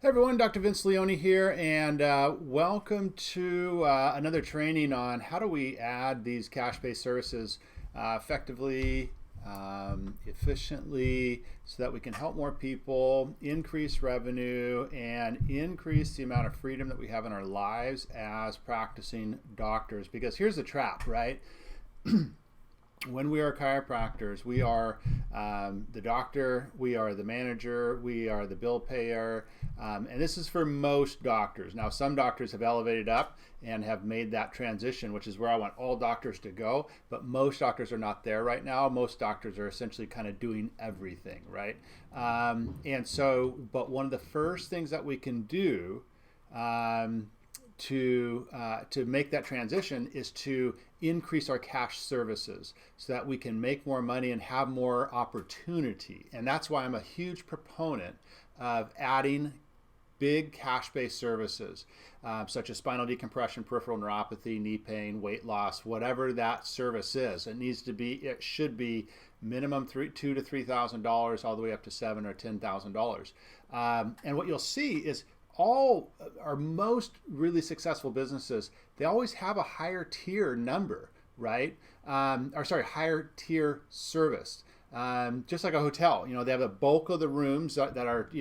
Hey everyone, Dr. Vince Leone here, and welcome to another training on how do we add these cash-based services effectively, efficiently, so that we can help more people, increase revenue, and increase the amount of freedom that we have in our lives as practicing doctors. Because here's the trap, right? When we are chiropractors, we are the doctor, we are the manager, we are the bill payer, and this is for most doctors. Now, some doctors have elevated up and have made that transition, which is where I want all doctors to go, but most doctors are not there right now. Most doctors are essentially kind of doing everything, right? But one of the first things that we can do to make that transition is to increase our cash services so that we can make more money and have more opportunity. And that's why I'm a huge proponent of adding big cash-based services such as spinal decompression, peripheral neuropathy, knee pain, weight loss, whatever that service is. It should be minimum $2,000 to $3,000 all the way up to $7,000 or $10,000. And what you'll see is most really successful businesses, they always have a higher tier number, right? Higher tier service. Just like a hotel, they have a bulk of the rooms that are, at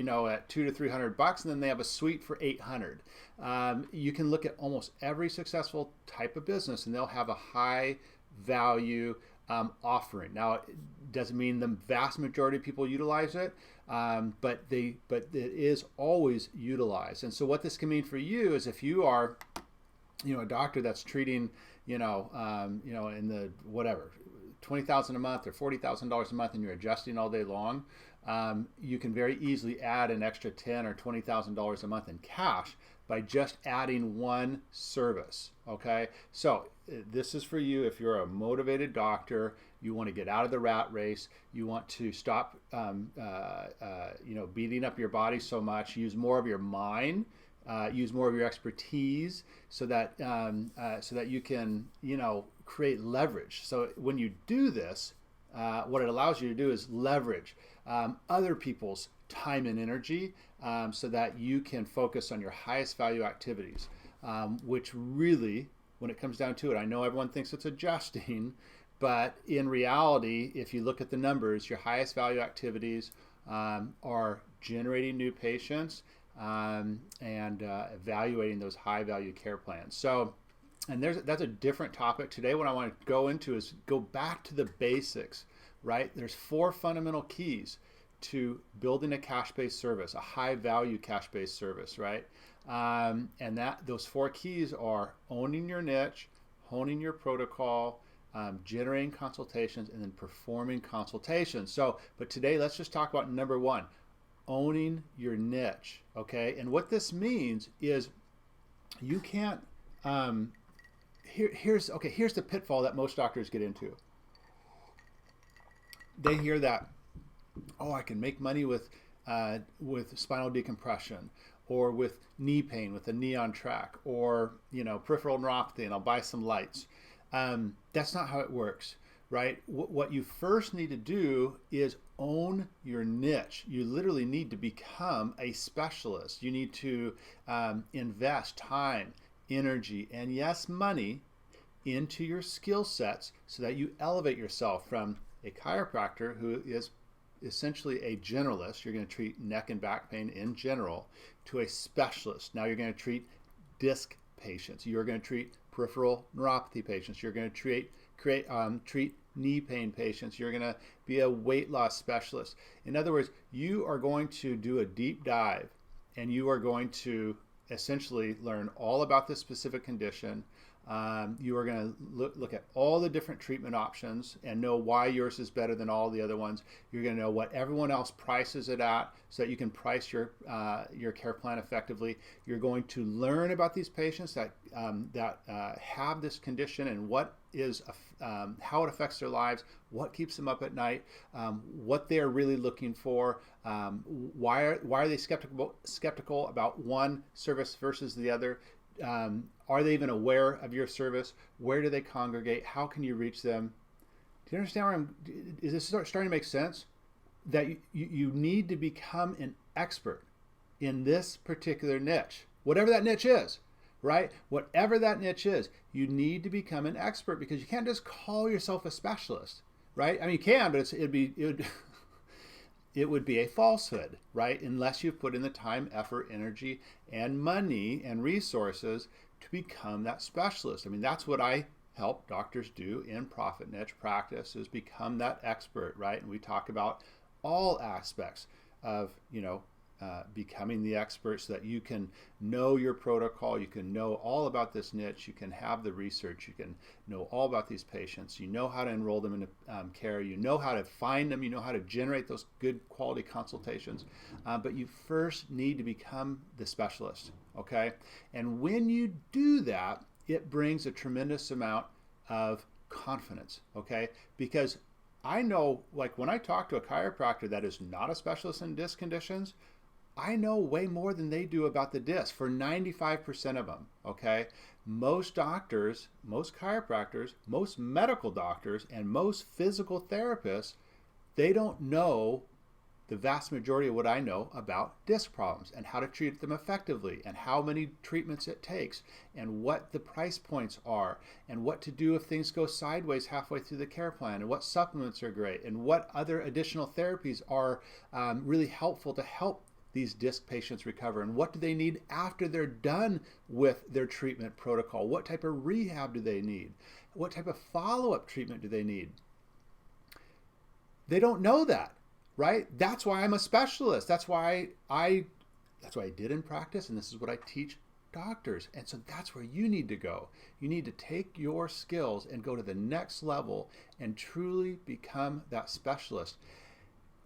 $200 to $300, and then they have a suite for $800. You can look at almost every successful type of business, and they'll have a high value offering. Now, it doesn't mean the vast majority of people utilize it, but it is always utilized. And so what this can mean for you is if you are, a doctor that's treating, in the whatever, $20,000 a month or $40,000 a month, and you're adjusting all day long, you can very easily add an extra $10,000 or $20,000 a month in cash by just adding one service. Okay, so this is for you if you're a motivated doctor. You want to get out of the rat race. You want to stop, beating up your body so much. Use more of your mind. Use more of your expertise, so that you can create leverage. So when you do this, what it allows you to do is leverage other people's time and energy, so that you can focus on your highest value activities, which really, when it comes down to it, I know everyone thinks it's adjusting, but in reality, if you look at the numbers, your highest value activities are generating new patients and evaluating those high value care plans. So, and that's a different topic. Today, what I want to go into is go back to the basics, right? There's 4 fundamental keys to building a cash-based service, a high-value cash-based service, right? And those 4 keys are owning your niche, honing your protocol, generating consultations, and then performing consultations. So, but today, let's just talk about number 1, owning your niche, okay? And what this means is you can't, here's the pitfall that most doctors get into. They hear that, oh, I can make money with spinal decompression, or with knee pain with a knee on track, or peripheral neuropathy, and I'll buy some lights. That's not how it works, right? What you first need to do is own your niche. You literally need to become a specialist. You need to invest time, energy, and yes, money into your skill sets so that you elevate yourself from a chiropractor who is essentially a generalist. You're going to treat neck and back pain in general, to a specialist. Now you're going to treat disc patients. You're going to treat peripheral neuropathy patients. You're going to treat knee pain patients. You're going to be a weight loss specialist. In other words, you are going to do a deep dive, and you are going to essentially learn all about this specific condition. You are going to look at all the different treatment options and know why yours is better than all the other ones. You're going to know what everyone else prices it at, so that you can price your care plan effectively. You're going to learn about these patients that have this condition, and how it affects their lives, what keeps them up at night, what they're really looking for, why are they skeptical about one service versus the other. Are they even aware of your service? Where do they congregate? How can you reach them? Do you understand is this starting to make sense? That you need to become an expert in this particular niche, whatever that niche is, right? Whatever that niche is, you need to become an expert, because you can't just call yourself a specialist, right? I mean, you can, but it would be a falsehood, right? Unless you've put in the time, effort, energy, and money and resources to become that specialist. I mean, that's what I help doctors do in profit niche practice, is become that expert, right? And we talk about all aspects of, becoming the expert, so that you can know your protocol, you can know all about this niche, you can have the research, you can know all about these patients, you know how to enroll them into care, you know how to find them, you know how to generate those good quality consultations, but you first need to become the specialist, okay? And when you do that, it brings a tremendous amount of confidence, okay? Because I know, like, when I talk to a chiropractor that is not a specialist in disc conditions, I know way more than they do about the disc for 95% of them, okay? Most doctors, most chiropractors, most medical doctors, and most physical therapists, they don't know the vast majority of what I know about disc problems and how to treat them effectively and how many treatments it takes and what the price points are and what to do if things go sideways halfway through the care plan and what supplements are great and what other additional therapies are really helpful to help these disc patients recover, and what do they need after they're done with their treatment protocol? What type of rehab do they need? What type of follow-up treatment do they need? They don't know that, right? That's why I'm a specialist. That's why I did in practice, and this is what I teach doctors. And so that's where you need to go. You need to take your skills and go to the next level and truly become that specialist.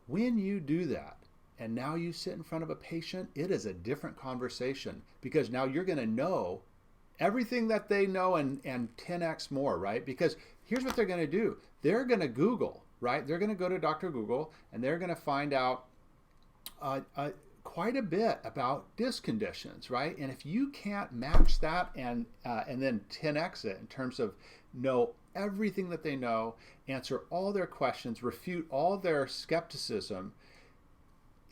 When you do that, and now you sit in front of a patient, it is a different conversation, because now you're going to know everything that they know and 10x more, right? Because here's what they're going to do. They're going to Google, right? They're going to go to Dr. Google, and they're going to find out quite a bit about disc conditions, right? And if you can't match that and then 10x it in terms of know everything that they know, answer all their questions, refute all their skepticism,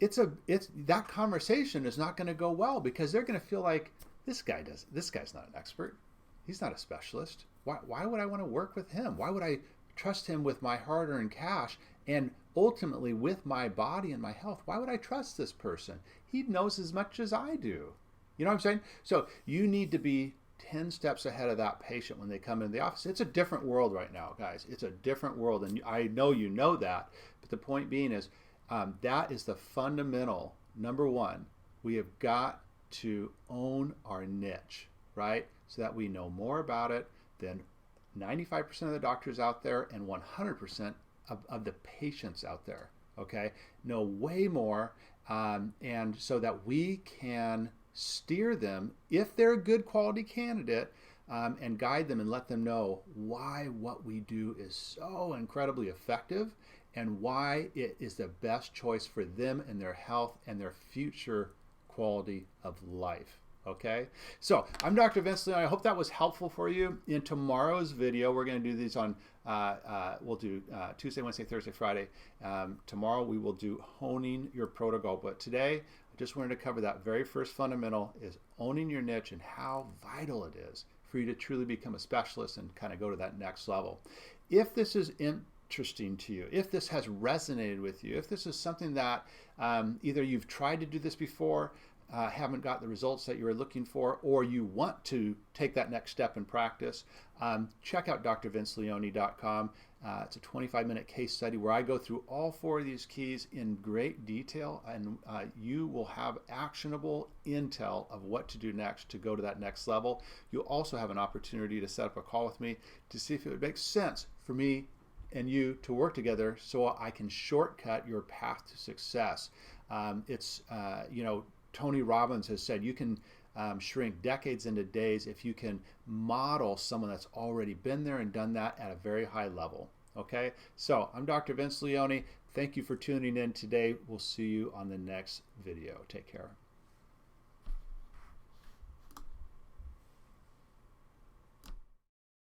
that conversation is not going to go well, because they're going to feel like this guy's not an expert. He's not a specialist. Why would I want to work with him? Why would I trust him with my hard-earned cash and ultimately with my body and my health? Why would I trust this person? He knows as much as I do. You know what I'm saying? So you need to be 10 steps ahead of that patient when they come into the office. It's a different world right now, guys. It's a different world, and I know you know that. But the point being is, that is the fundamental number one. We have got to own our niche, right? So that we know more about it than 95% of the doctors out there and 100% of the patients out there, okay? Know way more, and so that we can steer them, if they're a good quality candidate, and guide them and let them know why what we do is so incredibly effective and why it is the best choice for them and their health and their future quality of life. Okay, so I'm Dr. Vince Leone. I hope that was helpful for you. In tomorrow's video, we're going to do these on, we'll do Tuesday, Wednesday, Thursday, Friday. Tomorrow we will do honing your protocol. But today, I just wanted to cover that very first fundamental, is owning your niche and how vital it is for you to truly become a specialist and kind of go to that next level. If this is interesting to you, if this has resonated with you, if this is something that either you've tried to do this before, haven't got the results that you were looking for, or you want to take that next step in practice, check out drvinceleone.com. It's a 25-minute case study where I go through all 4 of these keys in great detail, and you will have actionable intel of what to do next to go to that next level. You'll also have an opportunity to set up a call with me to see if it would make sense for me and you to work together so I can shortcut your path to success. Tony Robbins has said you can shrink decades into days if you can model someone that's already been there and done that at a very high level. Okay, so I'm Dr. Vince Leone. Thank you for tuning in today. We'll see you on the next video. Take care.